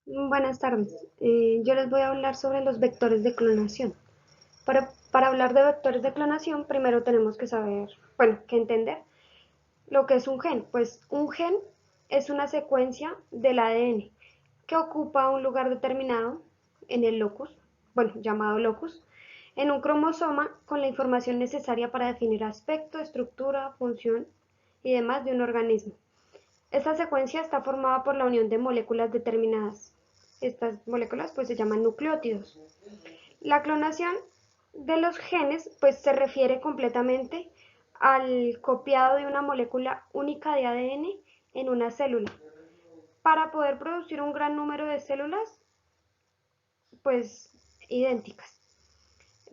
Buenas tardes. Yo les voy a hablar sobre los vectores de clonación. Para hablar de vectores de clonación, primero tenemos que saber, bueno, que entender lo que es un gen. Pues un gen es una secuencia del ADN que ocupa un lugar determinado en el locus, bueno, llamado locus, en un cromosoma con la información necesaria para definir aspecto, estructura, función y demás de un organismo. Esta secuencia está formada por la unión de moléculas determinadas. Estas moléculas pues se llaman nucleótidos. La clonación de los genes pues se refiere completamente al copiado de una molécula única de ADN en una célula para poder producir un gran número de células pues idénticas.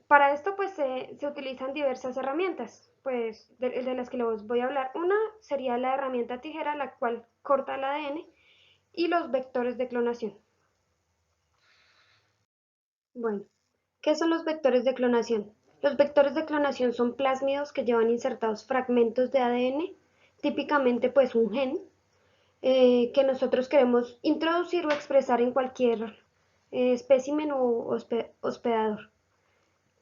Para esto pues se utilizan diversas herramientas, pues de las que les voy a hablar. Una sería la herramienta tijera, la cual corta el ADN, y los vectores de clonación. Bueno, ¿qué son los vectores de clonación? Los vectores de clonación son plásmidos que llevan insertados fragmentos de ADN, típicamente pues un gen, que nosotros queremos introducir o expresar en cualquier espécimen o hospedador.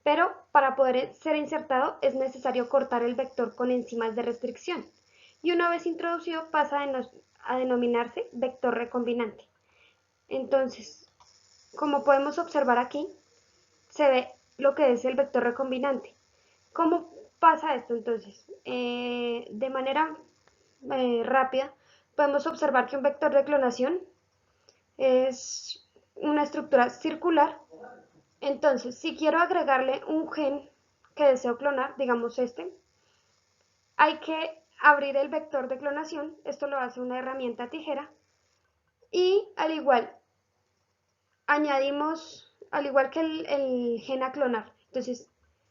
Pero para poder ser insertado es necesario cortar el vector con enzimas de restricción y una vez introducido pasa a denominarse vector recombinante. Entonces, como podemos observar aquí, se ve lo que es el vector recombinante. ¿Cómo pasa esto entonces? De manera rápida, podemos observar que un vector de clonación es una estructura circular. Entonces, si quiero agregarle un gen que deseo clonar, digamos este, hay que abrir el vector de clonación, esto lo hace una herramienta tijera, y al igual que el gen a clonar, entonces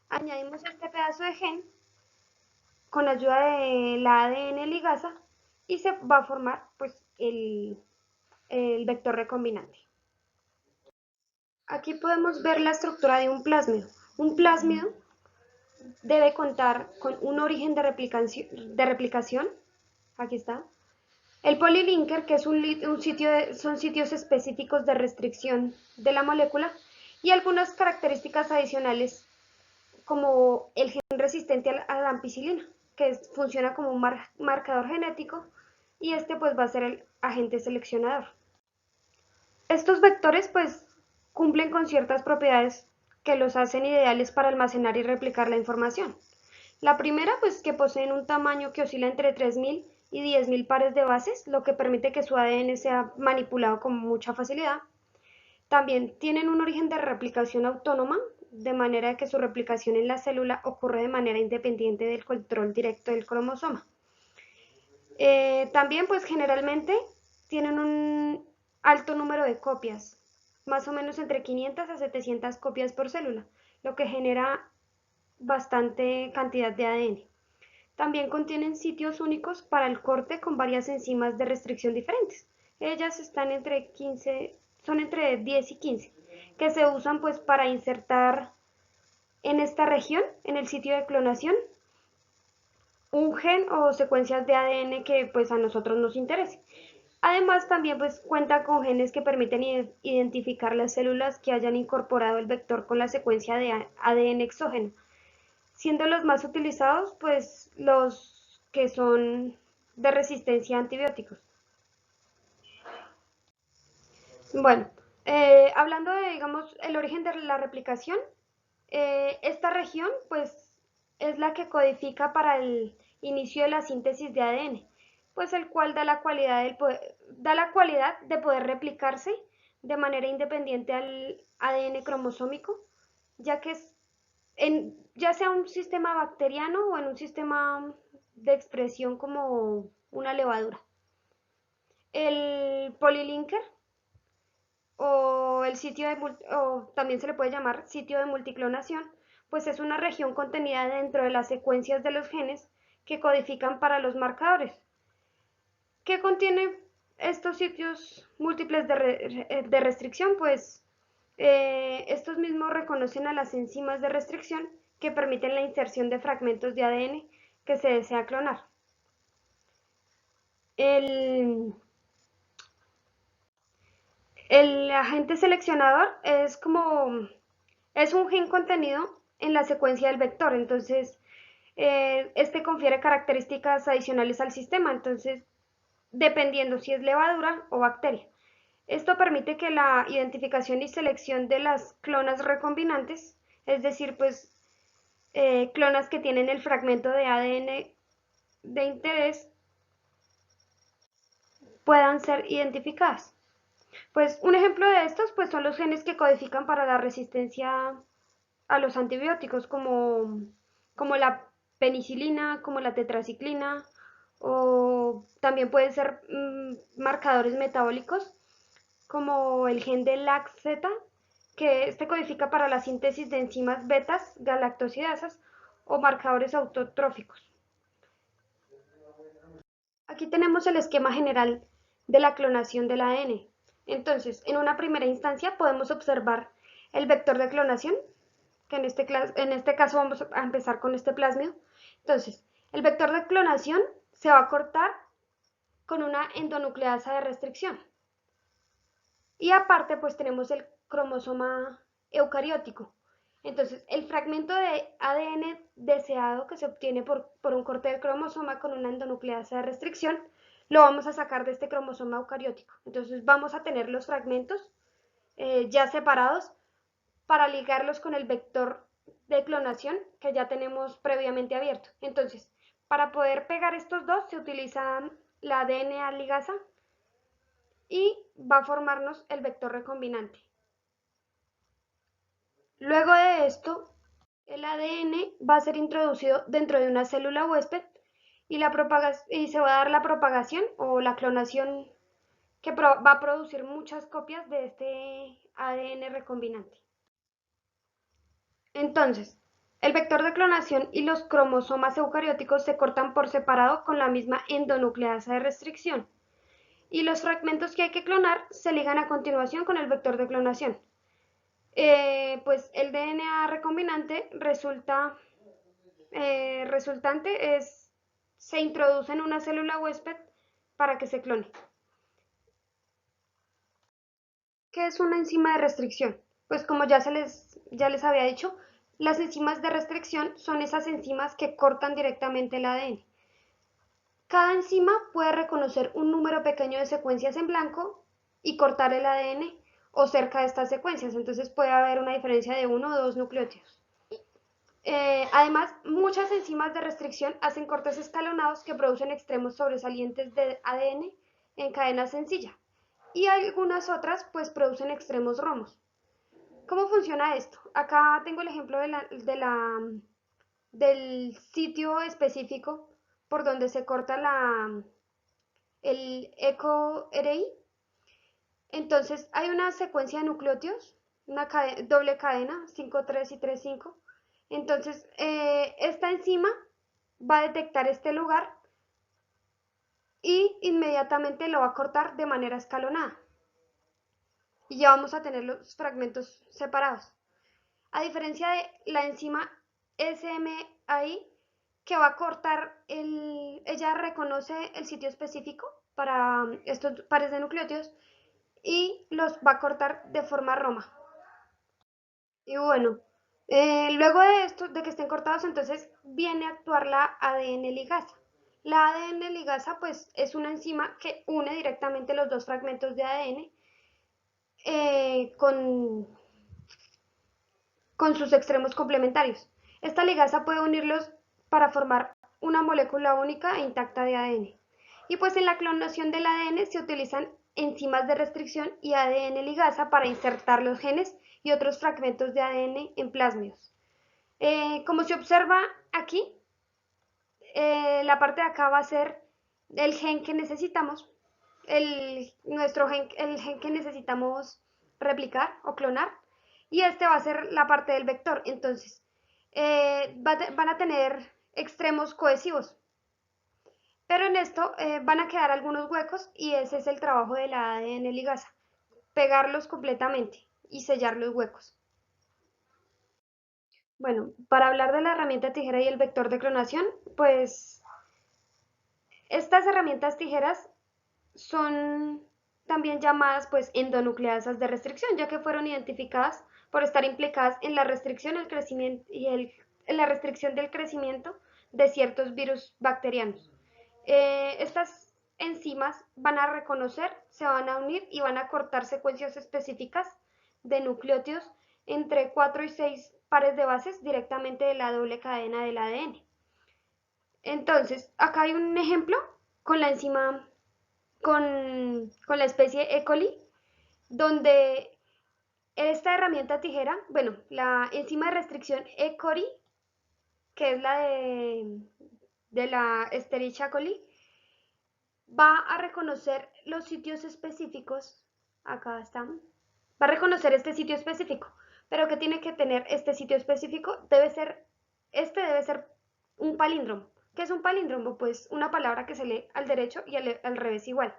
añadimos este pedazo de gen con ayuda de la ADN ligasa y se va a formar pues el vector recombinante. Aquí podemos ver la estructura de un plásmido. Un plásmido debe contar con un origen de replicación, aquí está, el polilinker, que es son sitios específicos de restricción de la molécula, y algunas características adicionales como el gen resistente a la ampicilina, que funciona como un marcador genético, y este pues va a ser el agente seleccionador. Estos vectores pues cumplen con ciertas propiedades que los hacen ideales para almacenar y replicar la información. La primera pues que poseen un tamaño que oscila entre 3000 y 10.000 pares de bases, lo que permite que su ADN sea manipulado con mucha facilidad. También tienen un origen de replicación autónoma, de manera que su replicación en la célula ocurre de manera independiente del control directo del cromosoma. También pues generalmente tienen un alto número de copias, más o menos entre 500 a 700 copias por célula, lo que genera bastante cantidad de ADN. También contienen sitios únicos para el corte con varias enzimas de restricción diferentes. Ellas están son entre 10 y 15, que se usan pues para insertar en esta región, en el sitio de clonación, un gen o secuencias de ADN que pues a nosotros nos interese. Además también pues cuenta con genes que permiten identificar las células que hayan incorporado el vector con la secuencia de ADN exógeno, siendo los más utilizados pues los que son de resistencia a antibióticos. Bueno, hablando de, digamos, el origen de la replicación, esta región pues es la que codifica para el inicio de la síntesis de ADN, pues el cual da la cualidad de poder replicarse de manera independiente al ADN cromosómico, ya que ya sea un sistema bacteriano o en un sistema de expresión como una levadura. El polilinker o también se le puede llamar sitio de multiclonación, pues es una región contenida dentro de las secuencias de los genes que codifican para los marcadores. ¿Qué contiene estos sitios múltiples de restricción? Pues estos mismos reconocen a las enzimas de restricción que permiten la inserción de fragmentos de ADN que se desea clonar. El, El agente seleccionador es un gen contenido en la secuencia del vector, entonces este confiere características adicionales al sistema, entonces dependiendo si es levadura o bacteria. Esto permite que la identificación y selección de las clonas recombinantes, es decir, pues clonas que tienen el fragmento de ADN de interés, puedan ser identificadas. Pues un ejemplo de estos pues, son los genes que codifican para la resistencia a los antibióticos, como la penicilina, como la tetraciclina, o también pueden ser marcadores metabólicos, como el gen de LAC-Z, que este codifica para la síntesis de enzimas betas galactosidasas o marcadores autotróficos. Aquí tenemos el esquema general de la clonación del ADN. Entonces, en una primera instancia podemos observar el vector de clonación, que en este caso vamos a empezar con este plásmido. Entonces, el vector de clonación se va a cortar con una endonucleasa de restricción. Y aparte, pues tenemos el cromosoma eucariótico. Entonces, el fragmento de ADN deseado que se obtiene por un corte del cromosoma con una endonucleasa de restricción, lo vamos a sacar de este cromosoma eucariótico. Entonces, vamos a tener los fragmentos ya separados para ligarlos con el vector de clonación que ya tenemos previamente abierto. Entonces, para poder pegar estos dos se utiliza la DNA ligasa y va a formarnos el vector recombinante. Luego de esto, el ADN va a ser introducido dentro de una célula huésped y se va a dar la propagación o la clonación que va a producir muchas copias de este ADN recombinante. Entonces, el vector de clonación y los cromosomas eucarióticos se cortan por separado con la misma endonucleasa de restricción y los fragmentos que hay que clonar se ligan a continuación con el vector de clonación. Pues el DNA recombinante se introduce en una célula huésped para que se clone. ¿Qué es una enzima de restricción? Pues como ya les había dicho, las enzimas de restricción son esas enzimas que cortan directamente el ADN. Cada enzima puede reconocer un número pequeño de secuencias en blanco y cortar el ADN o cerca de estas secuencias, entonces puede haber una diferencia de uno o dos nucleótidos. Además, muchas enzimas de restricción hacen cortes escalonados que producen extremos sobresalientes de ADN en cadena sencilla y algunas otras pues producen extremos romos. ¿Cómo funciona esto? Acá tengo el ejemplo del sitio específico por donde se corta el EcoRI. Entonces hay una secuencia de nucleótidos, una doble cadena, 5,3 y 3,5. Entonces esta enzima va a detectar este lugar y inmediatamente lo va a cortar de manera escalonada. Y ya vamos a tener los fragmentos separados. A diferencia de la enzima SMAI, que va a cortar ella reconoce el sitio específico para estos pares de nucleótidos y los va a cortar de forma roma. Y bueno, luego de esto, de que estén cortados, entonces viene a actuar la ADN ligasa. La ADN ligasa pues es una enzima que une directamente los dos fragmentos de ADN con sus extremos complementarios. Esta ligasa puede unirlos para formar una molécula única e intacta de ADN. Y pues en la clonación del ADN se utilizan enzimas de restricción y ADN ligasa para insertar los genes y otros fragmentos de ADN en plásmidos. Como se observa aquí, la parte de acá va a ser el gen que necesitamos, el gen que necesitamos replicar o clonar, y este va a ser la parte del vector. Entonces, van a tener extremos cohesivos, pero en esto van a quedar algunos huecos y ese es el trabajo de la ADN ligasa, pegarlos completamente y sellar los huecos. Bueno, para hablar de la herramienta tijera y el vector de clonación, pues estas herramientas tijeras son también llamadas pues endonucleasas de restricción, ya que fueron identificadas por estar implicadas en la restricción del crecimiento en la restricción del crecimiento de ciertos virus bacterianos. Estas enzimas van a reconocer, se van a unir y van a cortar secuencias específicas de nucleótidos entre 4 y 6 pares de bases directamente de la doble cadena del ADN. Entonces, acá hay un ejemplo con la enzima, con la especie E. coli, donde esta herramienta tijera, bueno, la enzima de restricción E. coli, que es la de la Escherichia coli, va a reconocer los sitios específicos, acá están, va a reconocer este sitio específico, pero ¿qué tiene que tener este sitio específico? Debe ser un palíndromo. ¿Qué es un palíndromo? Pues una palabra que se lee al derecho y al revés igual.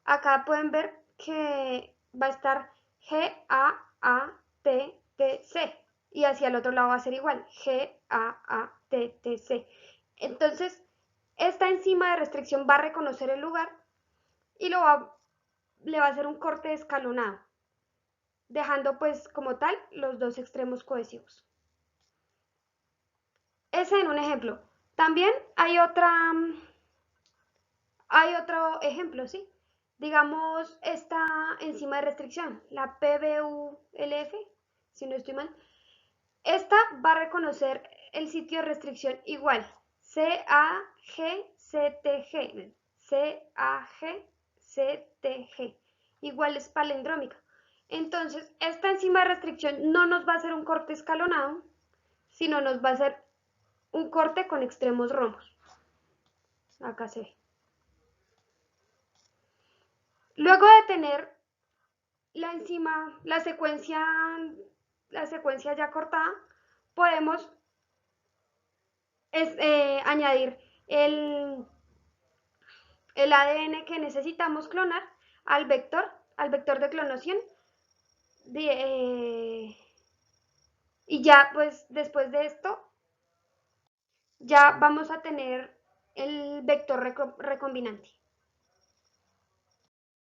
Acá pueden ver que va a estar G-A-A-T-T-C y hacia el otro lado va a ser igual, G-A-A-T-T-C. Entonces, esta enzima de restricción va a reconocer el lugar y le va a hacer un corte escalonado, dejando pues como tal los dos extremos cohesivos. Ese en un ejemplo. También hay otro ejemplo, ¿sí? Digamos esta enzima de restricción, la PBULF, si no estoy mal. Esta va a reconocer el sitio de restricción igual, CAGCTG, CAGCTG, igual es palindrómica. Entonces, esta enzima de restricción no nos va a hacer un corte escalonado, sino nos va a hacer un corte con extremos romos. Acá se ve. Luego de tener la enzima, la secuencia ya cortada, podemos añadir el ADN que necesitamos clonar al vector de clonación. Y ya pues después de esto, ya vamos a tener el vector recombinante.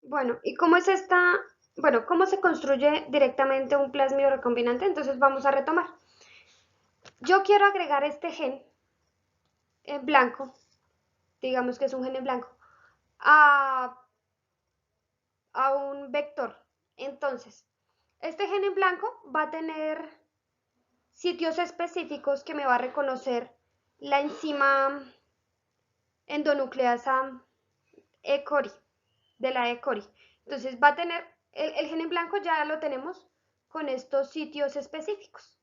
Bueno, ¿y cómo es cómo se construye directamente un plasmido recombinante? Entonces vamos a retomar. Yo quiero agregar este gen en blanco, digamos que es un gen en blanco, a, a un vector. Entonces, este gen en blanco va a tener sitios específicos que me va a reconocer la enzima endonucleasa E. coli, de la E. coli. Entonces va a tener, el gen en blanco ya lo tenemos con estos sitios específicos.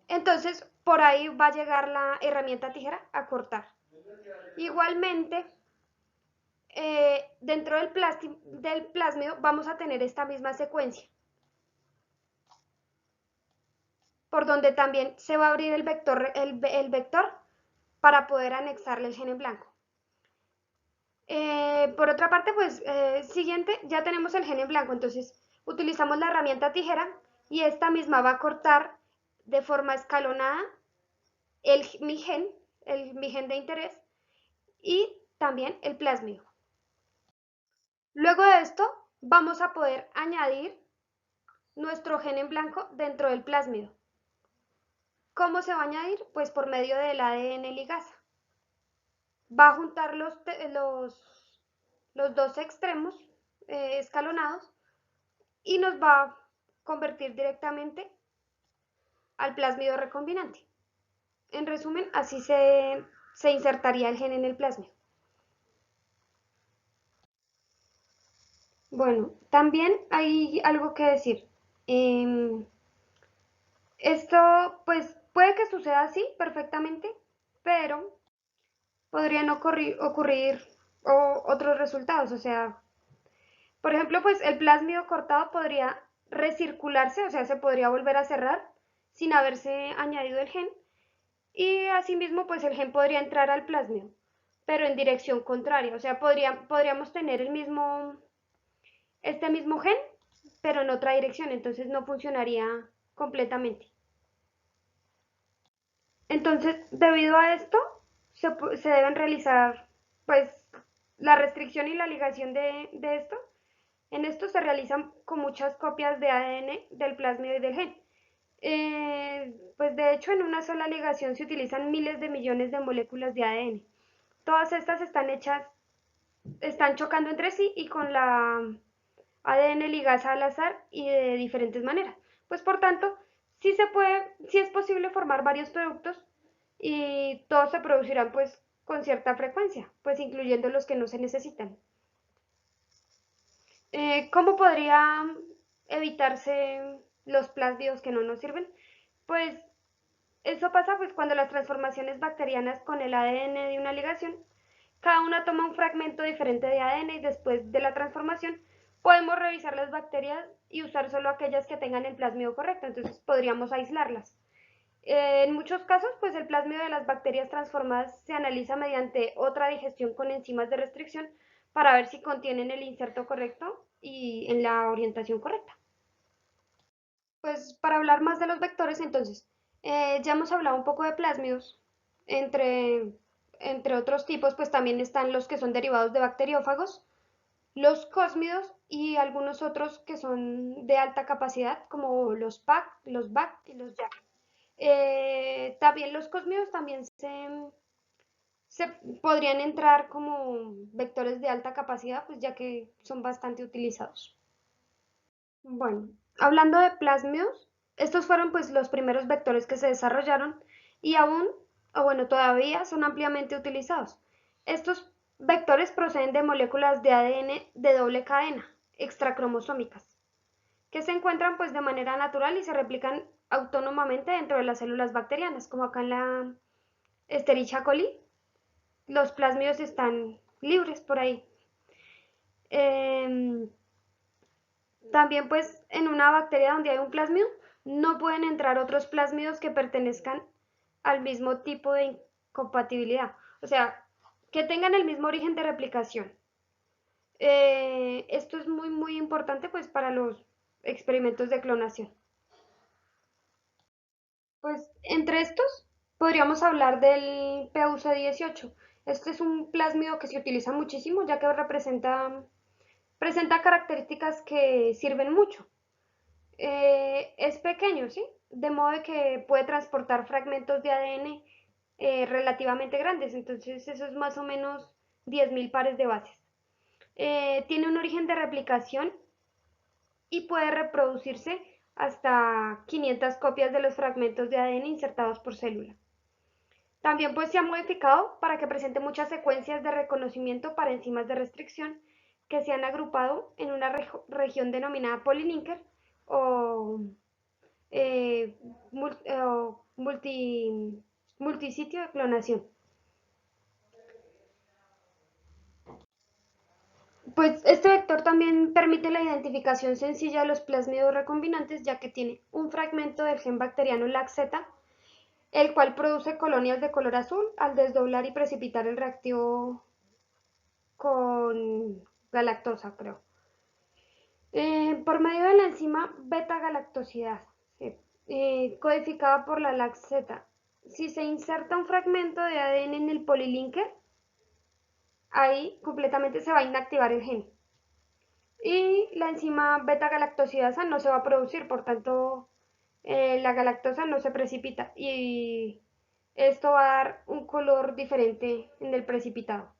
Entonces, por ahí va a llegar la herramienta tijera a cortar. Igualmente, dentro del plásmido vamos a tener esta misma secuencia, por donde también se va a abrir el vector para poder anexarle el gen en blanco. Por otra parte, pues, siguiente, ya tenemos el gen en blanco, entonces utilizamos la herramienta tijera y esta misma va a cortar de forma escalonada mi gen de interés y también el plásmido. Luego de esto, vamos a poder añadir nuestro gen en blanco dentro del plásmido. ¿Cómo se va a añadir? Pues por medio del ADN ligasa. Va a juntar los dos extremos escalonados y nos va a convertir directamente al plásmido recombinante. En resumen, así se insertaría el gen en el plásmido. Bueno, también hay algo que decir. Esto, pues, puede que suceda así perfectamente, pero podrían ocurrir otros resultados. O sea, por ejemplo, pues el plásmido cortado podría recircularse, o sea, se podría volver a cerrar sin haberse añadido el gen. Y asimismo, pues el gen podría entrar al plásmido, pero en dirección contraria. O sea, podríamos tener este mismo gen, pero en otra dirección, entonces no funcionaría completamente. Entonces, debido a esto, se deben realizar, pues, la restricción y la ligación de esto, en esto se realizan con muchas copias de ADN del plásmido y del gen. Pues de hecho en una sola ligación se utilizan miles de millones de moléculas de ADN. Todas estas están chocando entre sí y con la ADN ligasa al azar y de diferentes maneras. Pues por tanto, sí es posible formar varios productos y todos se producirán pues con cierta frecuencia, pues incluyendo los que no se necesitan. ¿Cómo podría evitarse los plásmidos que no nos sirven? Pues eso pasa pues cuando las transformaciones bacterianas con el ADN de una ligación, cada una toma un fragmento diferente de ADN y después de la transformación podemos revisar las bacterias y usar solo aquellas que tengan el plásmido correcto, entonces podríamos aislarlas. En muchos casos, pues el plásmido de las bacterias transformadas se analiza mediante otra digestión con enzimas de restricción para ver si contienen el inserto correcto y en la orientación correcta. Pues para hablar más de los vectores, entonces, ya hemos hablado un poco de plásmidos. Entre, entre otros tipos, pues también están los que son derivados de bacteriófagos, los cósmidos y algunos otros que son de alta capacidad, como los PAC, los BAC y los YAC. También los cósmidos también se podrían entrar como vectores de alta capacidad, pues ya que son bastante utilizados. Bueno, hablando de plásmidos, estos fueron pues los primeros vectores que se desarrollaron y aún, o bueno, todavía son ampliamente utilizados. Estos vectores proceden de moléculas de ADN de doble cadena, extracromosómicas, que se encuentran pues de manera natural y se replican autónomamente dentro de las células bacterianas, como acá en la Escherichia coli, los plásmidos están libres por ahí. Eh, También pues en una bacteria donde hay un plásmido no pueden entrar otros plásmidos que pertenezcan al mismo tipo de incompatibilidad, o sea, que tengan el mismo origen de replicación. Esto es muy importante pues para los experimentos de clonación. Pues entre estos podríamos hablar del PUC18. Este es un plásmido que se utiliza muchísimo ya que presenta características que sirven mucho. Es pequeño, ¿sí? De modo que puede transportar fragmentos de ADN relativamente grandes, entonces eso es más o menos 10.000 pares de bases. Tiene un origen de replicación y puede reproducirse hasta 500 copias de los fragmentos de ADN insertados por célula. También pues se ha modificado para que presente muchas secuencias de reconocimiento para enzimas de restricción que se han agrupado en una región denominada polylinker o eh, multisitio de clonación. Pues este vector también permite la identificación sencilla de los plásmidos recombinantes, ya que tiene un fragmento del gen bacteriano LAC-Z, el cual produce colonias de color azul al desdoblar y precipitar el reactivo con galactosa, creo. Por medio de la enzima beta-galactosidasa, ¿sí? Codificada por la LAC-Z. Si se inserta un fragmento de ADN en el polilinker, ahí completamente se va a inactivar el gen. Y la enzima beta-galactosidasa no se va a producir, por tanto la galactosa no se precipita y esto va a dar un color diferente en el precipitado.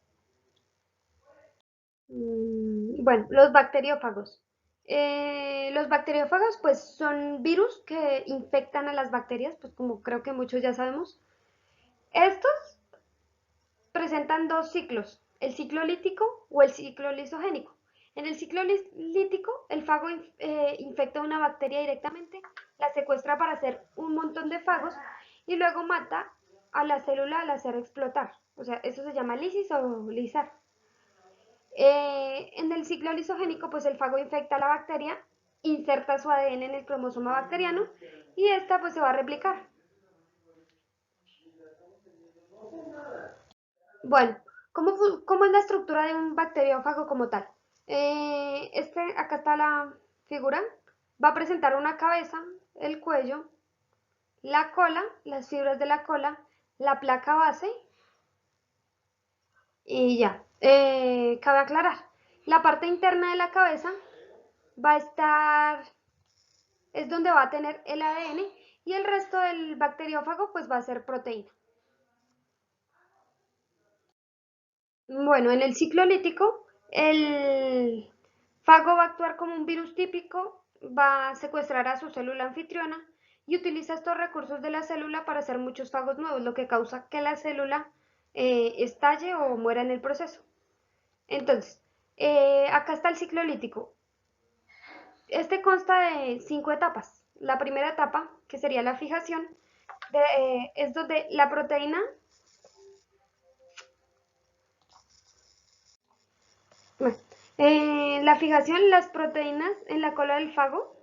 Bueno, los bacteriófagos. Los bacteriófagos pues son virus que infectan a las bacterias, pues como creo que muchos ya sabemos. Estos presentan dos ciclos, el ciclo lítico o el ciclo lisogénico. En el ciclo lítico, el fago infecta una bacteria directamente, la secuestra para hacer un montón de fagos y luego mata a la célula al hacer explotar. O sea, eso se llama lisis o lisar. En el ciclo lisogénico, pues el fago infecta a la bacteria, inserta su ADN en el cromosoma bacteriano y esta pues se va a replicar. Bueno, ¿cómo es la estructura de un bacteriófago como tal? Acá está la figura, va a presentar una cabeza, el cuello, la cola, las fibras de la cola, la placa base y ya. Cabe aclarar, la parte interna de la cabeza va a estar, es donde va a tener el ADN y el resto del bacteriófago pues va a ser proteína. Bueno, en el ciclo lítico, el fago va a actuar como un virus típico, va a secuestrar a su célula anfitriona y utiliza estos recursos de la célula para hacer muchos fagos nuevos, lo que causa que la célula estalle o muera en el proceso. Entonces, acá está el ciclo lítico. Este consta de 5 etapas. La primera etapa, que sería la fijación, es donde la proteína. Bueno, la fijación, las proteínas en la cola del fago,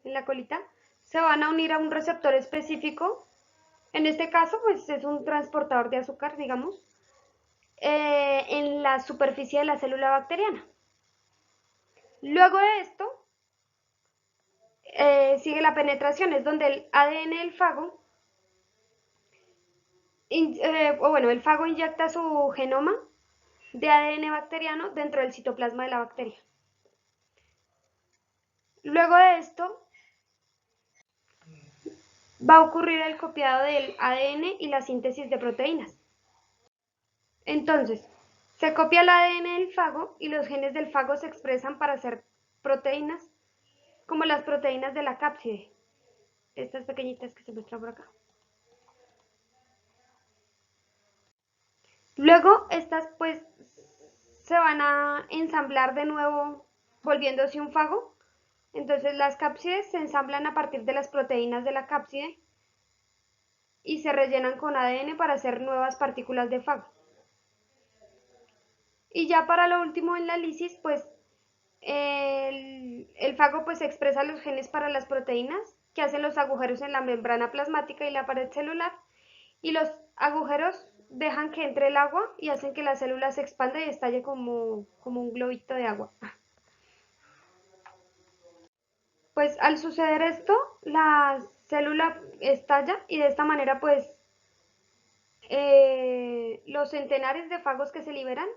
en la colita, se van a unir a un receptor específico. En este caso, pues es un transportador de azúcar, digamos, en la superficie de la célula bacteriana. Luego de esto, sigue la penetración, es donde el ADN del fago, el fago inyecta su genoma de ADN bacteriano dentro del citoplasma de la bacteria. Luego de esto, va a ocurrir el copiado del ADN y la síntesis de proteínas. Entonces, se copia el ADN del fago y los genes del fago se expresan para hacer proteínas, como las proteínas de la cápside, estas pequeñitas que se muestran por acá. Luego, estas pues se van a ensamblar de nuevo, volviéndose un fago. Entonces, las cápsides se ensamblan a partir de las proteínas de la cápside y se rellenan con ADN para hacer nuevas partículas de fago. Y ya para lo último en la lisis, pues el fago pues expresa los genes para las proteínas que hacen los agujeros en la membrana plasmática y la pared celular, y los agujeros dejan que entre el agua y hacen que la célula se expanda y estalle como un globito de agua. Pues al suceder esto, la célula estalla y de esta manera pues los centenares de fagos que se liberan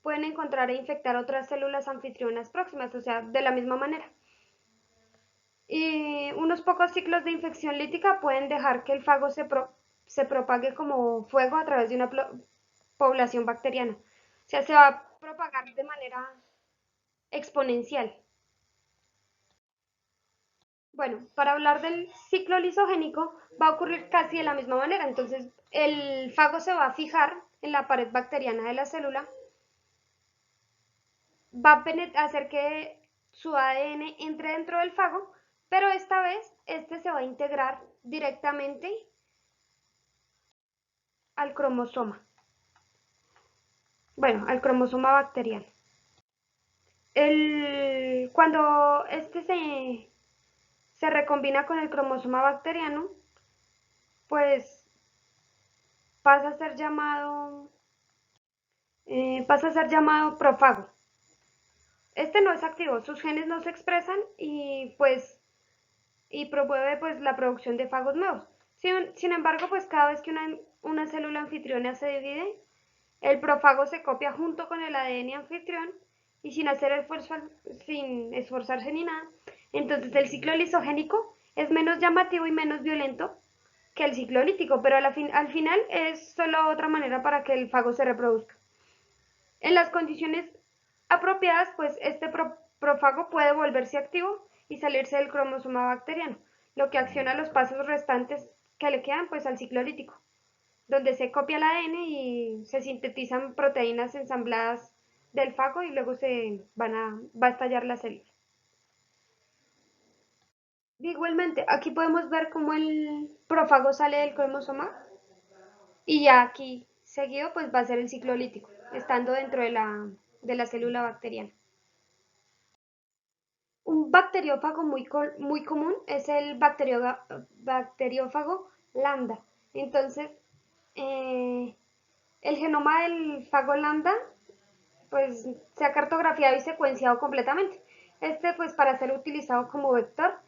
pueden encontrar e infectar otras células anfitrionas próximas, o sea, de la misma manera. Y unos pocos ciclos de infección lítica pueden dejar que el fago se propague como fuego a través de una población bacteriana. O sea, se va a propagar de manera exponencial. Bueno, para hablar del ciclo lisogénico va a ocurrir casi de la misma manera. Entonces, el fago se va a fijar en la pared bacteriana de la célula, va a hacer que su ADN entre dentro del fago, pero esta vez este se va a integrar directamente al cromosoma. Bueno, al cromosoma bacteriano. Cuando este se recombina con el cromosoma bacteriano, pues pasa a ser llamado, profago. Este no es activo, sus genes no se expresan y promueve pues la producción de fagos nuevos. Sin embargo, pues cada vez que una célula anfitriona se divide, el profago se copia junto con el ADN anfitrión y sin hacer esfuerzo, sin esforzarse ni nada. Entonces el ciclo lisogénico es menos llamativo y menos violento que el ciclo lítico, pero al final es solo otra manera para que el fago se reproduzca. En las condiciones apropiadas, pues este profago puede volverse activo y salirse del cromosoma bacteriano, lo que acciona los pasos restantes que le quedan pues al ciclo lítico, donde se copia el ADN y se sintetizan proteínas ensambladas del fago y luego va a estallar la célula. Igualmente, aquí podemos ver cómo el profago sale del cromosoma y ya aquí seguido pues va a ser el ciclo lítico, estando dentro de la célula bacteriana. Un bacteriófago muy común es el bacteriófago lambda. Entonces, eh, el genoma del fago lambda pues se ha cartografiado y secuenciado completamente. Este pues para ser utilizado como vector,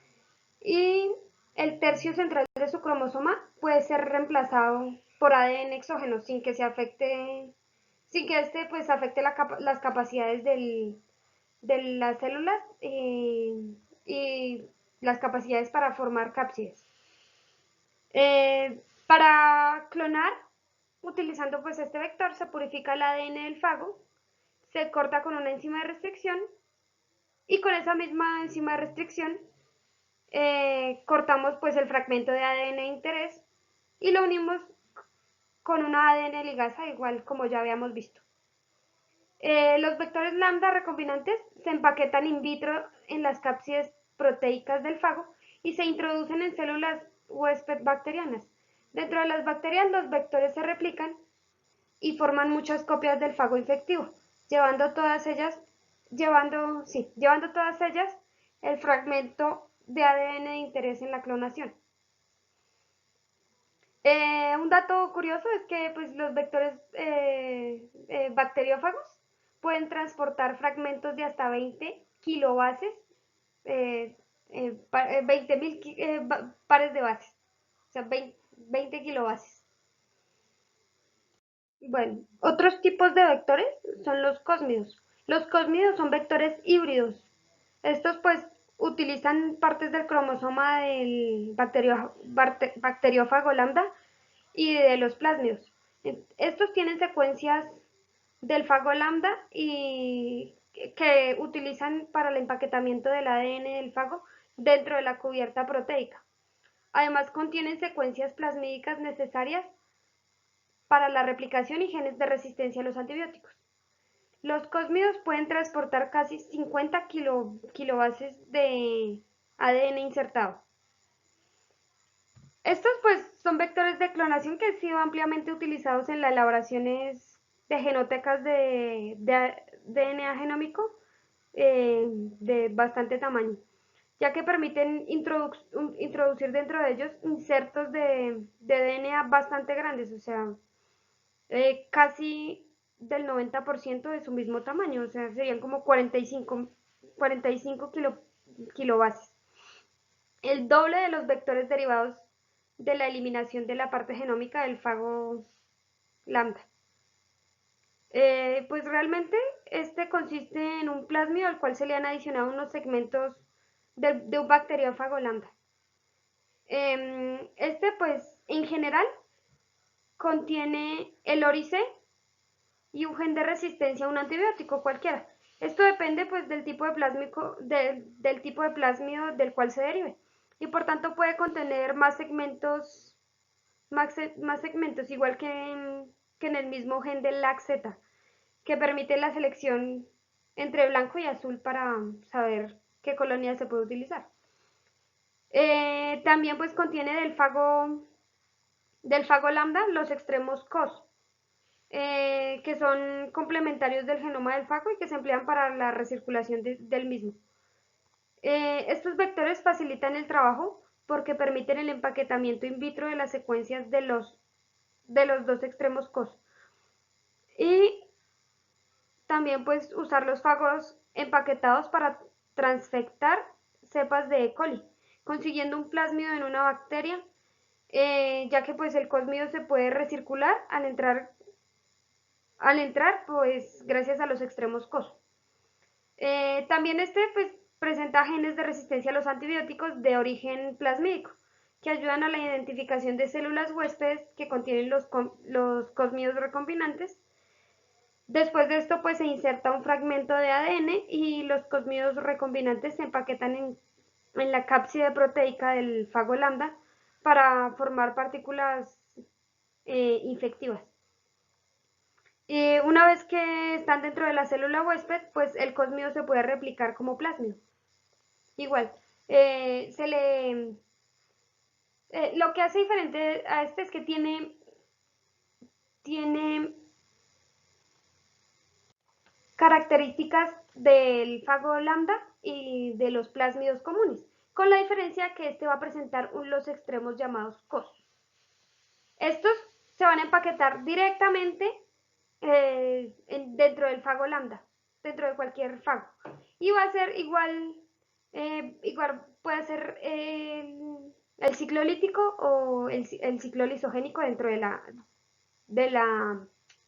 y el tercio central de su cromosoma puede ser reemplazado por ADN exógeno sin sin que este pues afecte las capacidades de las células y las capacidades para formar cápsides. Para clonar, utilizando pues este vector, se purifica el ADN del fago, se corta con una enzima de restricción y con esa misma enzima de restricción cortamos pues el fragmento de ADN de interés y lo unimos con una ADN ligasa igual como ya habíamos visto. Los vectores lambda recombinantes se empaquetan in vitro en las cápsides proteicas del fago y se introducen en células huésped bacterianas. Dentro de las bacterias los vectores se replican y forman muchas copias del fago infectivo, llevando todas ellas, llevando todas ellas el fragmento de ADN de interés en la clonación. Un dato curioso es que pues, los vectores bacteriófagos pueden transportar fragmentos de hasta 20 kilobases, 20.000 pares de bases, o sea, 20 kilobases. Bueno, otros tipos de vectores son los cósmidos. Los cósmidos son vectores híbridos. Estos pues utilizan partes del cromosoma del bacteriófago lambda y de los plásmidos. Estos tienen secuencias del fago lambda y que utilizan para el empaquetamiento del ADN del fago dentro de la cubierta proteica. Además contienen secuencias plasmídicas necesarias para la replicación y genes de resistencia a los antibióticos. Los cósmidos pueden transportar casi 50 kilobases de ADN insertado. Estos pues son vectores de clonación que han sido ampliamente utilizados en las elaboraciones de genotecas de DNA genómico de bastante tamaño, ya que permiten introducir dentro de ellos insertos de DNA bastante grandes, o sea, casi del 90% de su mismo tamaño, o sea, serían como 45 kilobases, el doble de los vectores derivados de la eliminación de la parte genómica del fago lambda. Pues realmente este consiste en un plásmido al cual se le han adicionado unos segmentos de un bacteriófago lambda. Este pues en general contiene el orice y un gen de resistencia a un antibiótico cualquiera. Esto depende pues del tipo del tipo de plásmido del cual se derive y por tanto puede contener más segmentos igual que en el mismo gen del LAC-Z, que permite la selección entre blanco y azul para saber qué colonia se puede utilizar. También pues contiene del fago lambda los extremos COS, que son complementarios del genoma del fago y que se emplean para la recirculación del mismo. Estos vectores facilitan el trabajo porque permiten el empaquetamiento in vitro de las secuencias de los dos extremos COS. Y también puedes usar los fagos empaquetados para transfectar cepas de E. coli, consiguiendo un plásmido en una bacteria, ya que pues el cosmido se puede recircular al entrar pues gracias a los extremos COS. También este pues presenta genes de resistencia a los antibióticos de origen plasmídico, que ayudan a la identificación de células huéspedes que contienen los cosmidos recombinantes. Después de esto pues se inserta un fragmento de ADN y los cosmidos recombinantes se empaquetan en la cápside proteica del fago lambda para formar partículas infectivas. Una vez que están dentro de la célula huésped, pues el cosmido se puede replicar como plásmido. Igual, se le, lo que hace diferente a este es que tiene características del fago lambda y de los plásmidos comunes, con la diferencia que este va a presentar los extremos llamados COS. Estos se van a empaquetar directamente dentro del fago lambda, dentro de cualquier fago. Y va a ser igual puede ser el ciclo lítico o el ciclo lisogénico dentro de la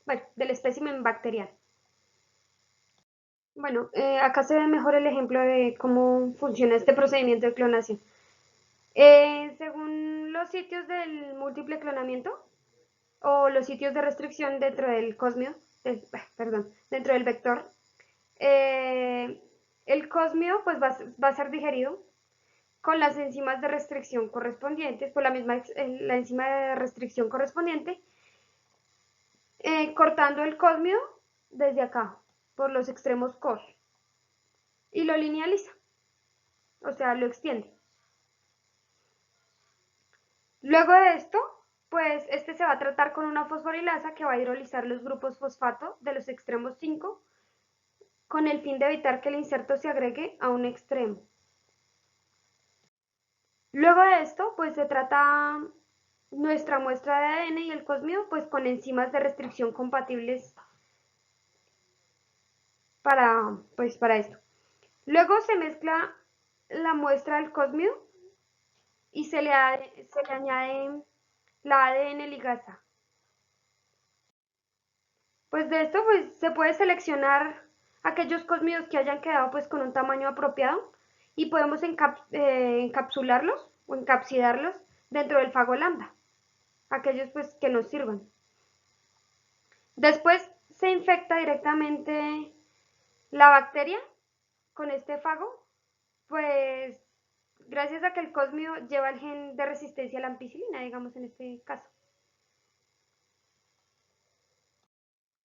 bueno, del espécimen bacteriano. Bueno, acá se ve mejor el ejemplo de cómo funciona este procedimiento de clonación. Según los sitios del múltiple clonamiento o los sitios de restricción dentro del cosmio, perdón, dentro del vector, eh, el cosmio pues va a ser digerido con las enzimas de restricción correspondientes, por la misma la enzima de restricción correspondiente, cortando el cosmio desde acá, por los extremos cos, y lo linealiza, o sea, lo extiende. Luego de esto, pues este se va a tratar con una fosforilasa que va a hidrolizar los grupos fosfato de los extremos 5 con el fin de evitar que el inserto se agregue a un extremo. Luego de esto, pues se trata nuestra muestra de ADN y el cosmio pues con enzimas de restricción compatibles para esto. Luego se mezcla la muestra del cosmio y se le añade la ADN ligasa. Pues de esto pues se puede seleccionar aquellos cosmios que hayan quedado pues con un tamaño apropiado y podemos encapsularlos o encapsidarlos dentro del fago lambda, aquellos pues que nos sirvan. Después se infecta directamente la bacteria con este fago, pues gracias a que el cosmio lleva el gen de resistencia a la ampicilina, digamos en este caso.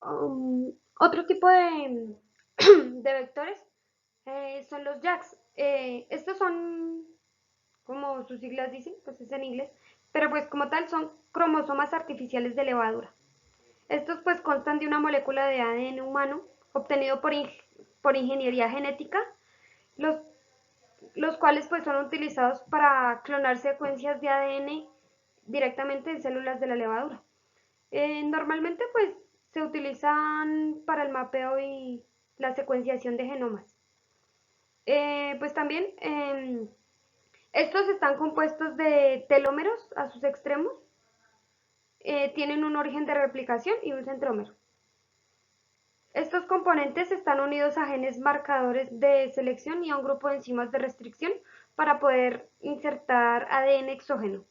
Otro tipo de vectores son los JAKs. Estos son, como sus siglas dicen, pues es en inglés, pero pues como tal son cromosomas artificiales de levadura. Estos pues constan de una molécula de ADN humano obtenido por ingeniería genética, los, los cuales pues son utilizados para clonar secuencias de ADN directamente en células de la levadura. Normalmente pues se utilizan para el mapeo y la secuenciación de genomas. Pues también estos están compuestos de telómeros a sus extremos, tienen un origen de replicación y un centrómero. Estos componentes están unidos a genes marcadores de selección y a un grupo de enzimas de restricción para poder insertar ADN exógeno.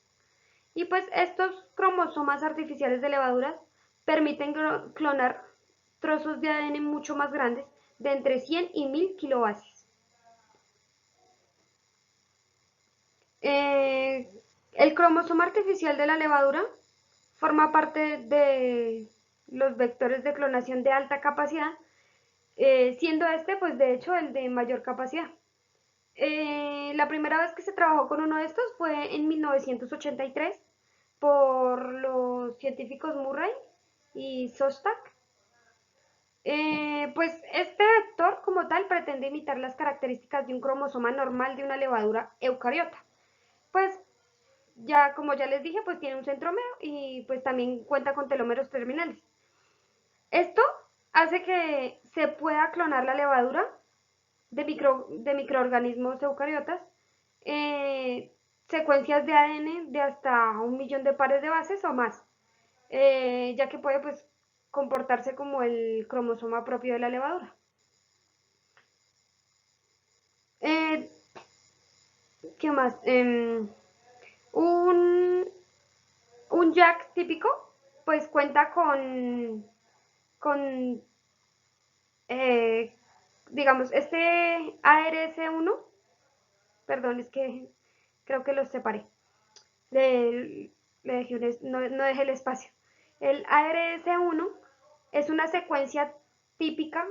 Y pues estos cromosomas artificiales de levaduras permiten clonar trozos de ADN mucho más grandes, de entre 100 y 1000 kilobases. El cromosoma artificial de la levadura forma parte de los vectores de clonación de alta capacidad, siendo este pues de hecho el de mayor capacidad. La primera vez que se trabajó con uno de estos fue en 1983 por los científicos Murray y Szostak. Pues este vector como tal pretende imitar las características de un cromosoma normal de una levadura eucariota. Pues ya como ya les dije, pues tiene un centrómero y pues también cuenta con telómeros terminales. Esto hace que se pueda clonar la levadura de microorganismos eucariotas, eh, secuencias de ADN de hasta 1 millón de pares de bases o más, ya que puede pues comportarse como el cromosoma propio de la levadura. Eh, ¿Qué más? Un, un jack típico pues cuenta con eh, digamos, este ARS1, perdón, es que creo que los separé, le dejé no dejé el espacio. El ARS1 es una secuencia típica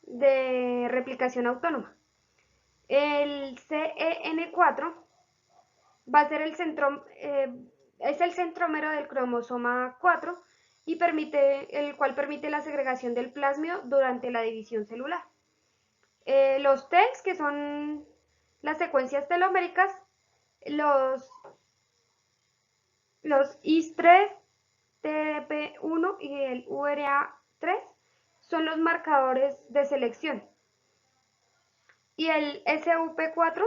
de replicación autónoma. El CEN4 va a ser es el centrómero del cromosoma 4 y el cual permite la segregación del plasmio durante la división celular. Los TELs, que son las secuencias teloméricas, los, los IS3, TDP1 y el URA3 son los marcadores de selección. Y el SUP4,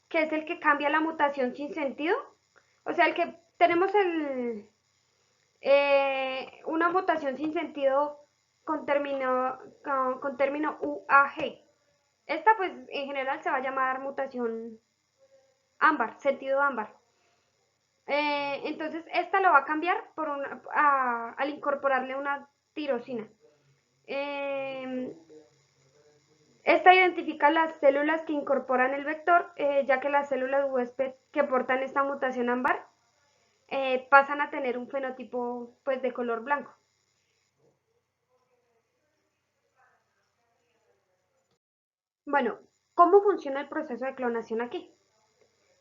que es el que cambia la mutación sin sentido, o sea, el que tenemos Una mutación sin sentido con término UAG. Esta pues en general se va a llamar mutación ámbar, sentido ámbar. Entonces esta lo va a cambiar al incorporarle una tirosina. Esta identifica las células que incorporan el vector, ya que las células huésped que portan esta mutación ámbar pasan a tener un fenotipo pues, de color blanco. Bueno, ¿cómo funciona el proceso de clonación aquí?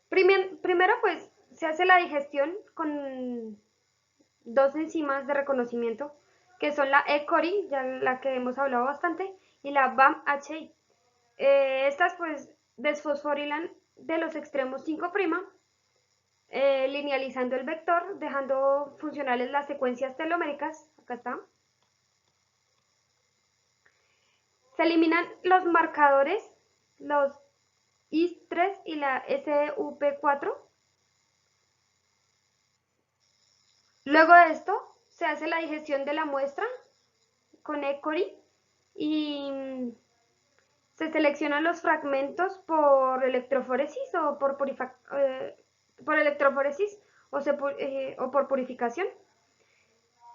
Primero, pues, se hace la digestión con dos enzimas de reconocimiento, que son la E-coli, ya la que hemos hablado bastante, y la BAM-HI. Estas, pues, desfosforilan de los extremos 5', linealizando el vector, dejando funcionales las secuencias teloméricas. Acá está. Se eliminan los marcadores, los IS3 y la SUP4. Luego de esto, se hace la digestión de la muestra con E. coli y se seleccionan los fragmentos por electroforesis o por electroforesis o por purificación.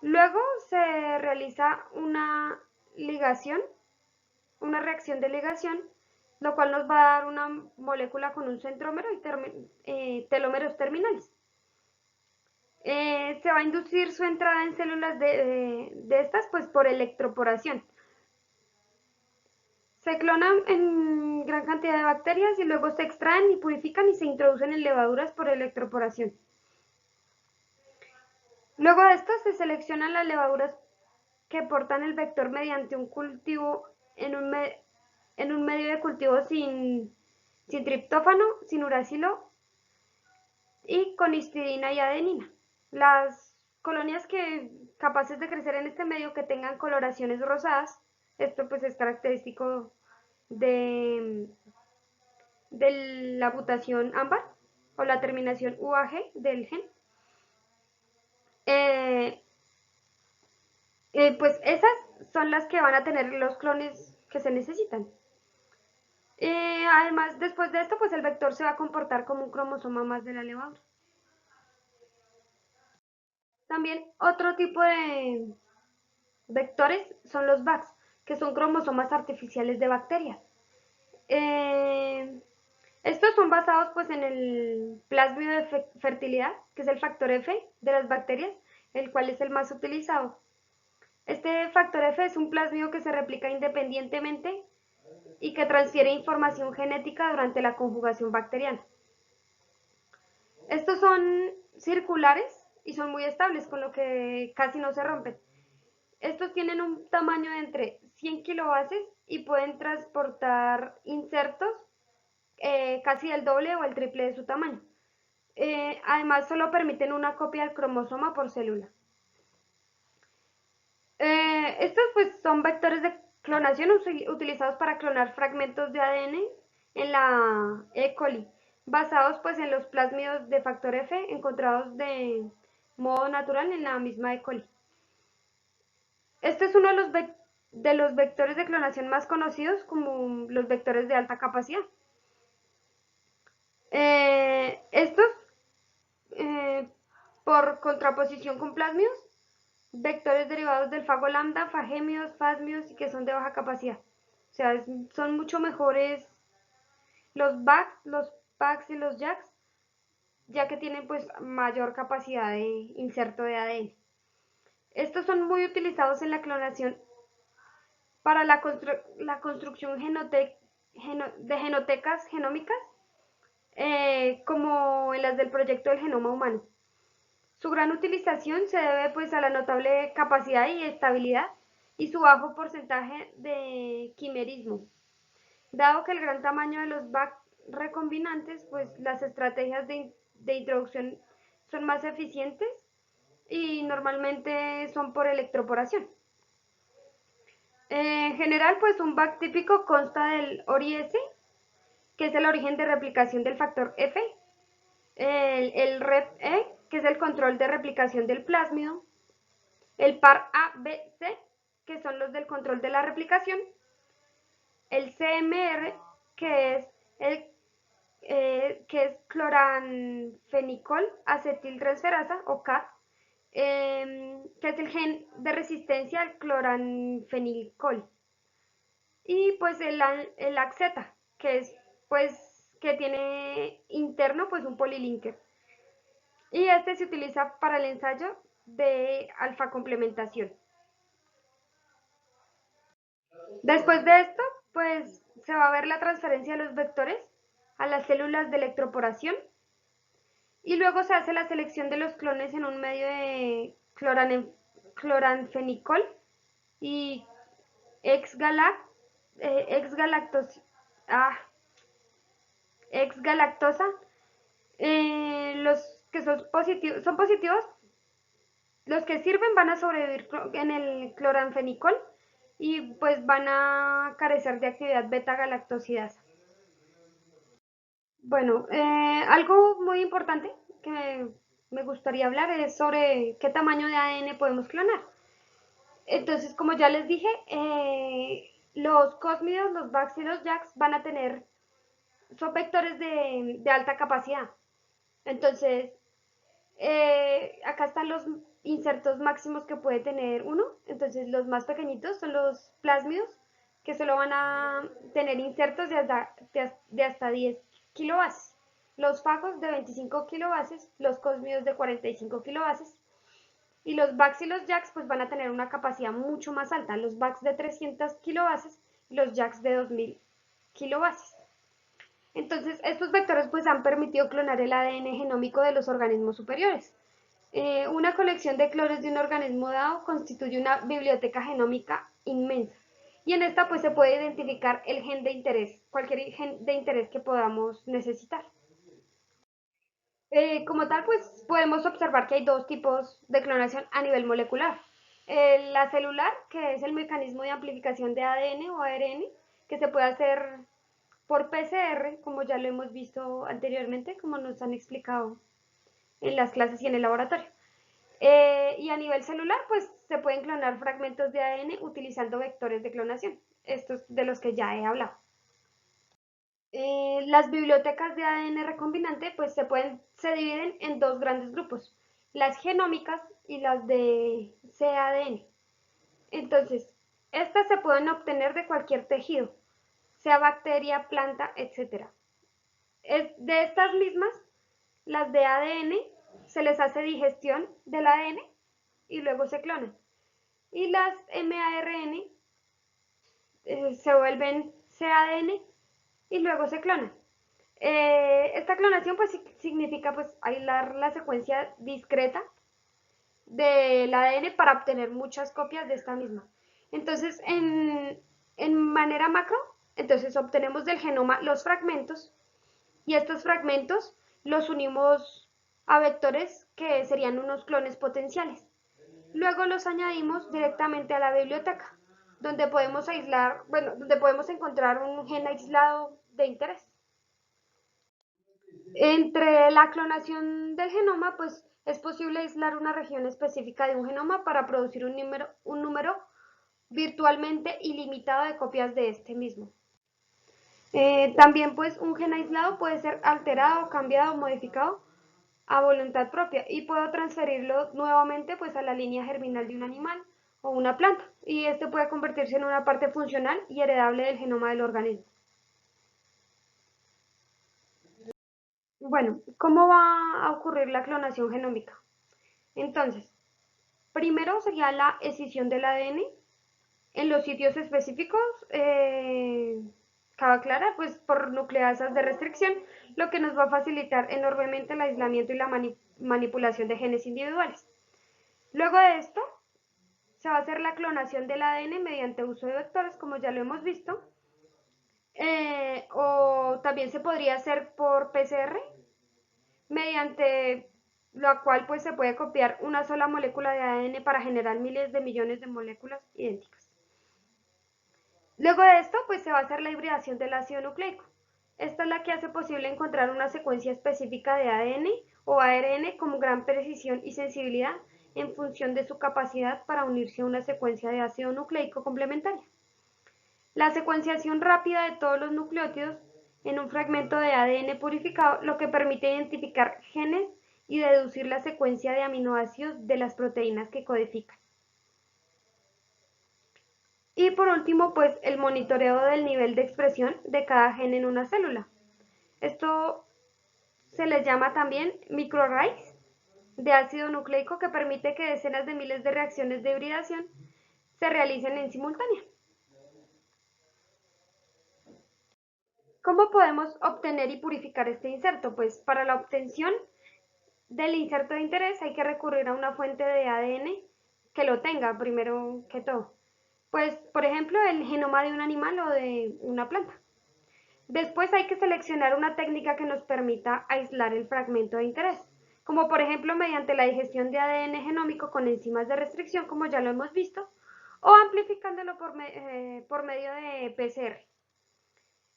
Luego se realiza una ligación, una reacción de ligación, lo cual nos va a dar una molécula con un centrómero y telómeros terminales. Se va a inducir su entrada en células de estas pues por electroporación. Se clonan en gran cantidad de bacterias y luego se extraen y purifican y se introducen en levaduras por electroporación. Luego de esto se seleccionan las levaduras que portan el vector mediante un cultivo en un medio de cultivo sin triptófano, sin uracilo y con histidina y adenina. Las colonias capaces de crecer en este medio que tengan coloraciones rosadas, esto pues es característico de, de la mutación ámbar o la terminación UAG del gen. Eh, pues esas son las que van a tener los clones que se necesitan. Además, después de esto, pues el vector se va a comportar como un cromosoma más de la levadura. También otro tipo de vectores son los VACs, que son cromosomas artificiales de bacterias. Estos son basados pues en el plásmido de fertilidad, que es el factor F de las bacterias, el cual es el más utilizado. Este factor F es un plásmido que se replica independientemente y que transfiere información genética durante la conjugación bacteriana. Estos son circulares y son muy estables, con lo que casi no se rompen. Estos tienen un tamaño de entre 100 kilobases y pueden transportar insertos casi el doble o el triple de su tamaño. Además, solo permiten una copia del cromosoma por célula. Estos pues son vectores de clonación utilizados para clonar fragmentos de ADN en la E. coli, basados pues en los plásmidos de factor F encontrados de modo natural en la misma E. coli. Este es uno de los vectores de clonación más conocidos como los vectores de alta capacidad. Estos, eh, por contraposición con plásmidos, vectores derivados del fago lambda, fagémidos, fasmios y que son de baja capacidad. O sea, son mucho mejores los BACs, los PACs y los JACs, ya que tienen pues mayor capacidad de inserto de ADN. Estos son muy utilizados en la clonación para la construcción de genotecas genómicas, como en las del proyecto del genoma humano. Su gran utilización se debe pues a la notable capacidad y estabilidad y su bajo porcentaje de quimerismo. Dado que el gran tamaño de los BAC recombinantes, pues las estrategias de introducción son más eficientes y normalmente son por electroporación. En general, pues un BAC típico consta del ORI-S, que es el origen de replicación del factor F, el REP-E, que es el control de replicación del plásmido, el par A, B, C, que son los del control de la replicación, el CMR, que es que es cloranfenicol acetiltransferasa o CAT, que es el gen de resistencia al cloranfenicol. Y pues el AXETA, que es pues que tiene interno pues un polilinker. Y este se utiliza para el ensayo de alfa complementación. Después de esto, pues se va a ver la transferencia de los vectores a las células de electroporación y luego se hace la selección de los clones en un medio de cloranfenicol y exgalactosa, ah, exgalactosa. Los que son positivos, los que sirven van a sobrevivir en el cloranfenicol y pues van a carecer de actividad beta-galactosidasa. Bueno, algo muy importante que me gustaría hablar es sobre qué tamaño de ADN podemos clonar. Entonces, como ya les dije, los cósmidos, los Bax y los Jax van a tener, son vectores de alta capacidad. Entonces, acá están los insertos máximos que puede tener uno. Entonces, los más pequeñitos son los plásmidos, que solo van a tener insertos de hasta 10 kilobases. Los fagos de 25 kilobases, los cósmidos de 45 kilobases. Y los Bax y los Jax pues van a tener una capacidad mucho más alta. Los Bax de 300 kilobases y los Jax de 2000 kilobases. Entonces, estos vectores pues han permitido clonar el ADN genómico de los organismos superiores. Una colección de clones de un organismo dado constituye una biblioteca genómica inmensa. Y en esta pues se puede identificar el gen de interés, cualquier gen de interés que podamos necesitar. Como tal, pues podemos observar que hay dos tipos de clonación a nivel molecular. La celular, que es el mecanismo de amplificación de ADN o ARN, que se puede hacer por PCR, como ya lo hemos visto anteriormente, como nos han explicado en las clases y en el laboratorio. Y a nivel celular, pues se pueden clonar fragmentos de ADN utilizando vectores de clonación, estos de los que ya he hablado. Las bibliotecas de ADN recombinante pues se dividen en dos grandes grupos, las genómicas y las de cADN. Entonces, estas se pueden obtener de cualquier tejido, sea bacteria, planta, etc. De estas mismas, las de ADN, se les hace digestión del ADN y luego se clonan. Y las mARN se vuelven cADN y luego se clonan. Esta clonación pues significa pues aislar la secuencia discreta del ADN para obtener muchas copias de esta misma. Entonces, en manera macro, entonces obtenemos del genoma los fragmentos y estos fragmentos los unimos a vectores que serían unos clones potenciales. Luego los añadimos directamente a la biblioteca, donde podemos aislar, bueno, donde podemos encontrar un gen aislado de interés. Entre la clonación del genoma, pues es posible aislar una región específica de un genoma para producir un número virtualmente ilimitado de copias de este mismo. También pues un gen aislado puede ser alterado, cambiado o modificado a voluntad propia y puedo transferirlo nuevamente pues a la línea germinal de un animal o una planta y este puede convertirse en una parte funcional y heredable del genoma del organismo. Bueno, ¿cómo va a ocurrir la clonación genómica? Entonces, primero sería la escisión del ADN en los sitios específicos, cabe aclarar, pues por nucleasas de restricción, lo que nos va a facilitar enormemente el aislamiento y la manipulación de genes individuales. Luego de esto, se va a hacer la clonación del ADN mediante uso de vectores, como ya lo hemos visto, o también se podría hacer por PCR, mediante la cual pues se puede copiar una sola molécula de ADN para generar miles de millones de moléculas idénticas. Luego de esto pues se va a hacer la hibridación del ácido nucleico. Esta es la que hace posible encontrar una secuencia específica de ADN o ARN con gran precisión y sensibilidad en función de su capacidad para unirse a una secuencia de ácido nucleico complementaria. La secuenciación rápida de todos los nucleótidos en un fragmento de ADN purificado, lo que permite identificar genes y deducir la secuencia de aminoácidos de las proteínas que codifican. Y por último, pues el monitoreo del nivel de expresión de cada gen en una célula. Esto se les llama también microarrays de ácido nucleico, que permite que decenas de miles de reacciones de hibridación se realicen en simultánea. ¿Cómo podemos obtener y purificar este inserto? Pues para la obtención del inserto de interés hay que recurrir a una fuente de ADN que lo tenga primero que todo. Pues, por ejemplo, el genoma de un animal o de una planta. Después hay que seleccionar una técnica que nos permita aislar el fragmento de interés, como por ejemplo mediante la digestión de ADN genómico con enzimas de restricción, como ya lo hemos visto, o amplificándolo por medio de PCR.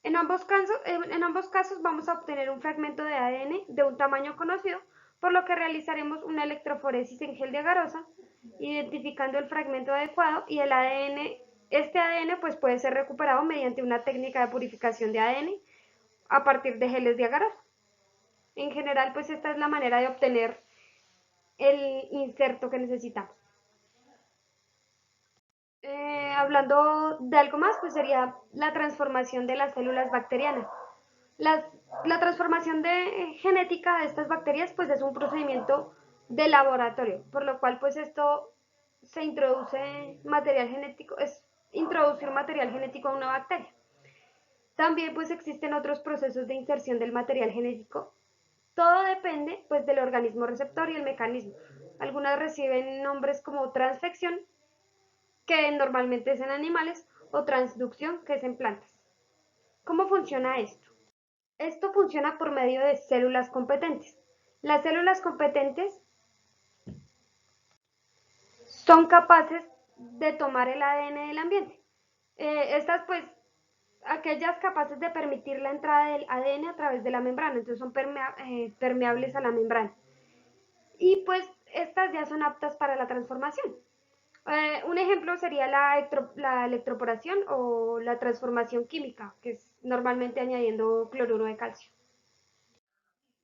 En ambos casos vamos a obtener un fragmento de ADN de un tamaño conocido, por lo que realizaremos una electroforesis en gel de agarosa, identificando el fragmento adecuado, y este ADN pues puede ser recuperado mediante una técnica de purificación de ADN a partir de geles de agarosa. En general, pues esta es la manera de obtener el inserto que necesitamos. Hablando de algo más, pues sería la transformación de las células bacterianas. Las, la transformación genética de estas bacterias pues es un procedimiento de laboratorio, por lo cual pues esto se introduce material genético, es introducir material genético a una bacteria. También pues existen otros procesos de inserción del material genético. Todo depende pues del organismo receptor y el mecanismo. Algunas reciben nombres como transfección, que normalmente es en animales, o transducción, que es en plantas. ¿Cómo funciona esto? Esto funciona por medio de células competentes. Las células competentes son capaces de tomar el ADN del ambiente. Estas pues, aquellas capaces de permitir la entrada del ADN a través de la membrana, entonces son permeables a la membrana. Y pues estas ya son aptas para la transformación. Un ejemplo sería la electroporación o la transformación química, que es normalmente añadiendo cloruro de calcio.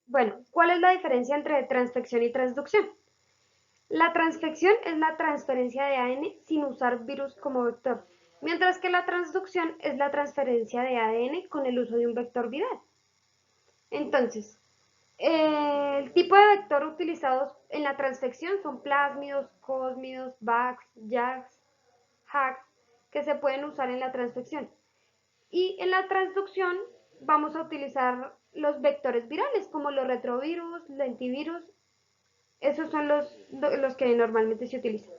Bueno, ¿cuál es la diferencia entre transfección y transducción? La transfección es la transferencia de ADN sin usar virus como vector, mientras que la transducción es la transferencia de ADN con el uso de un vector viral. Entonces, el tipo de vector utilizados en la transfección son plásmidos, cósmidos, Bax, Jax, Hax, que se pueden usar en la transfección. Y en la transducción vamos a utilizar los vectores virales, como los retrovirus, lentivirus. Esos son los que normalmente se utilizan.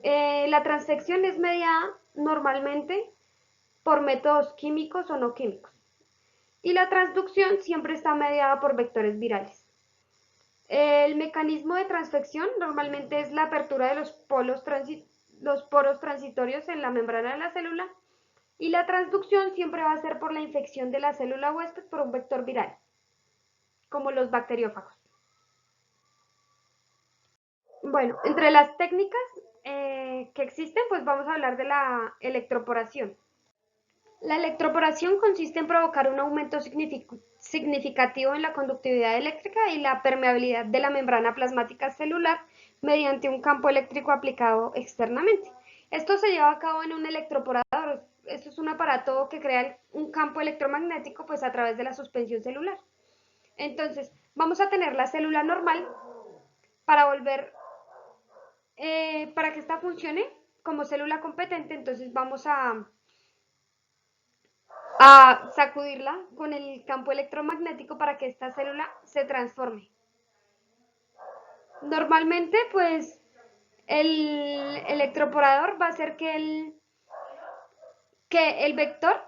La transfección es mediada normalmente por métodos químicos o no químicos. Y la transducción siempre está mediada por vectores virales. El mecanismo de transfección normalmente es la apertura de los poros transitorios en la membrana de la célula, y la transducción siempre va a ser por la infección de la célula huésped por un vector viral, como los bacteriófagos. Bueno, entre las técnicas que existen, pues vamos a hablar de la electroporación. La electroporación consiste en provocar un aumento significativo en la conductividad eléctrica y la permeabilidad de la membrana plasmática celular mediante un campo eléctrico aplicado externamente. Esto se lleva a cabo en un electroporador. Esto es un aparato que crea un campo electromagnético pues a través de la suspensión celular. Entonces, vamos a tener la célula normal para para que esta funcione como célula competente. Entonces vamos a sacudirla con el campo electromagnético para que esta célula se transforme. Normalmente, pues, el electroporador va a hacer que el vector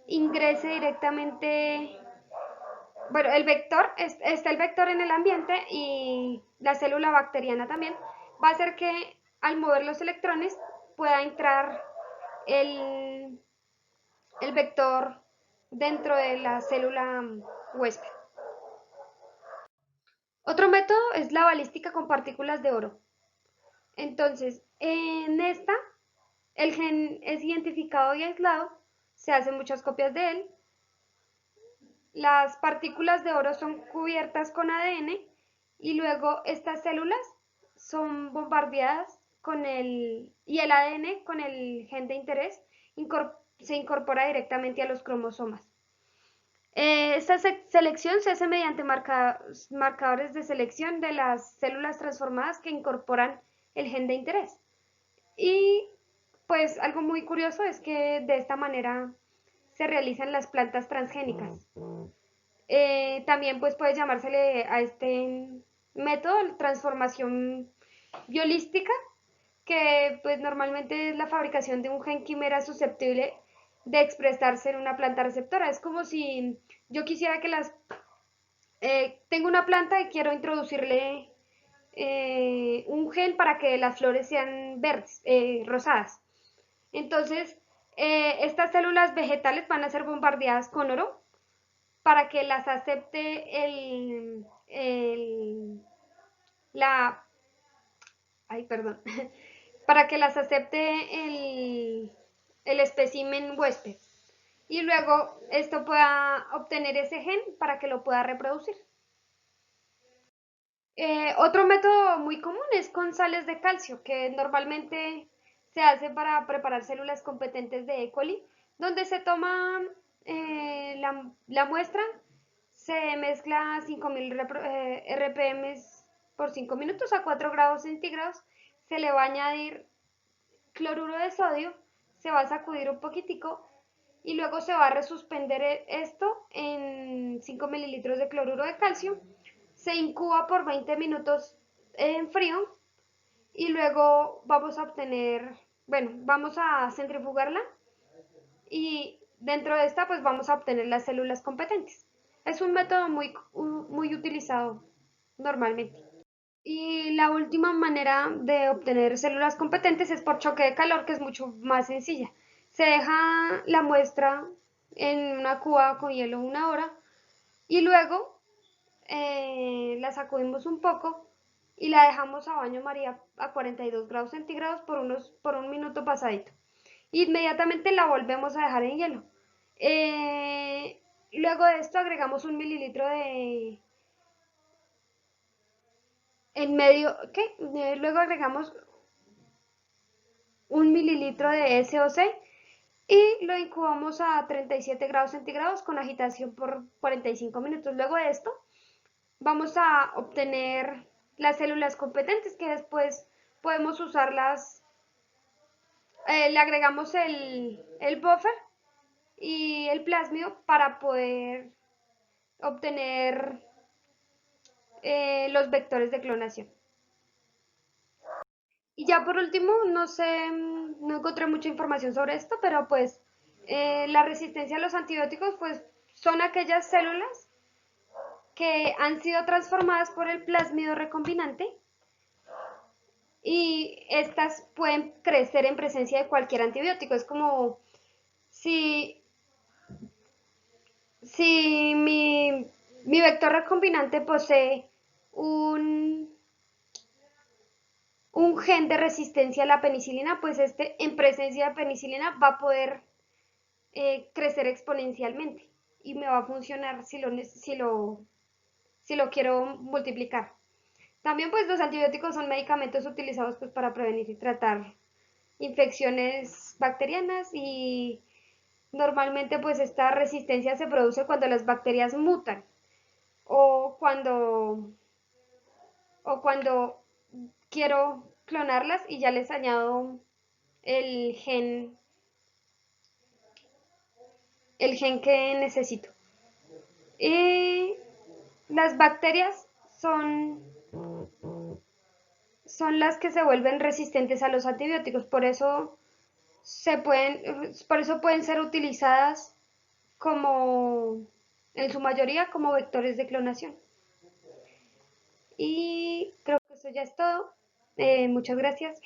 ingrese directamente. Bueno, está el vector en el ambiente, y la célula bacteriana también va a hacer que al mover los electrones pueda entrar el, el vector dentro de la célula huésped. Otro método es la balística con partículas de oro. Entonces, en esta, el gen es identificado y aislado, se hacen muchas copias de él, las partículas de oro son cubiertas con ADN y luego estas células son bombardeadas y el ADN con el gen de interés se incorpora directamente a los cromosomas. Esta selección se hace mediante marcadores de selección de las células transformadas que incorporan el gen de interés. Y pues algo muy curioso es que de esta manera se realizan las plantas transgénicas. También pues puede llamársele a este método transformación biolística, que pues normalmente es la fabricación de un gen quimera susceptible de expresarse en una planta receptora. Es como si yo quisiera que tengo una planta y quiero introducirle un gen para que las flores sean verdes, rosadas. Entonces, estas células vegetales van a ser bombardeadas con oro para que las acepte la, ay, perdón, para que las acepte el espécimen huésped. Y luego esto pueda obtener ese gen para que lo pueda reproducir. Otro método muy común es con sales de calcio, que normalmente se hace para preparar células competentes de E. coli, donde se toma la muestra, se mezcla 5000 RPM por 5 minutos a 4 grados centígrados, se le va a añadir cloruro de sodio, se va a sacudir un poquitico y luego se va a resuspender esto en 5 mililitros de cloruro de calcio, se incuba por 20 minutos en frío y luego vamos a obtener, bueno, vamos a centrifugarla y dentro de esta pues vamos a obtener las células competentes. Es un método muy utilizado normalmente. Y la última manera de obtener células competentes es por choque de calor, que es mucho más sencilla. Se deja la muestra en una cuba con hielo 1 hora y luego la sacudimos un poco y la dejamos a baño María a 42 grados centígrados por un minuto pasadito. Inmediatamente la volvemos a dejar en hielo. Luego de esto agregamos 1 mililitro en medio, ¿qué? Luego agregamos 1 mililitro de SOC y lo incubamos a 37 grados centígrados con agitación por 45 minutos. Luego de esto vamos a obtener las células competentes que después podemos usarlas, le agregamos el buffer y el plasmio para poder obtener los vectores de clonación. Y ya por último, no sé, no encontré mucha información sobre esto, pero pues la resistencia a los antibióticos pues son aquellas células que han sido transformadas por el plásmido recombinante y estas pueden crecer en presencia de cualquier antibiótico. Es como si, si mi vector recombinante posee un gen de resistencia a la penicilina, pues este en presencia de penicilina va a poder crecer exponencialmente y me va a funcionar si lo quiero multiplicar. También pues los antibióticos son medicamentos utilizados pues para prevenir y tratar infecciones bacterianas y normalmente pues esta resistencia se produce cuando las bacterias mutan o cuando quiero clonarlas y ya les añado el gen, el gen que necesito. Y las bacterias son las que se vuelven resistentes a los antibióticos, por eso pueden ser utilizadas como, en su mayoría, como vectores de clonación. Y creo que eso ya es todo. Muchas gracias.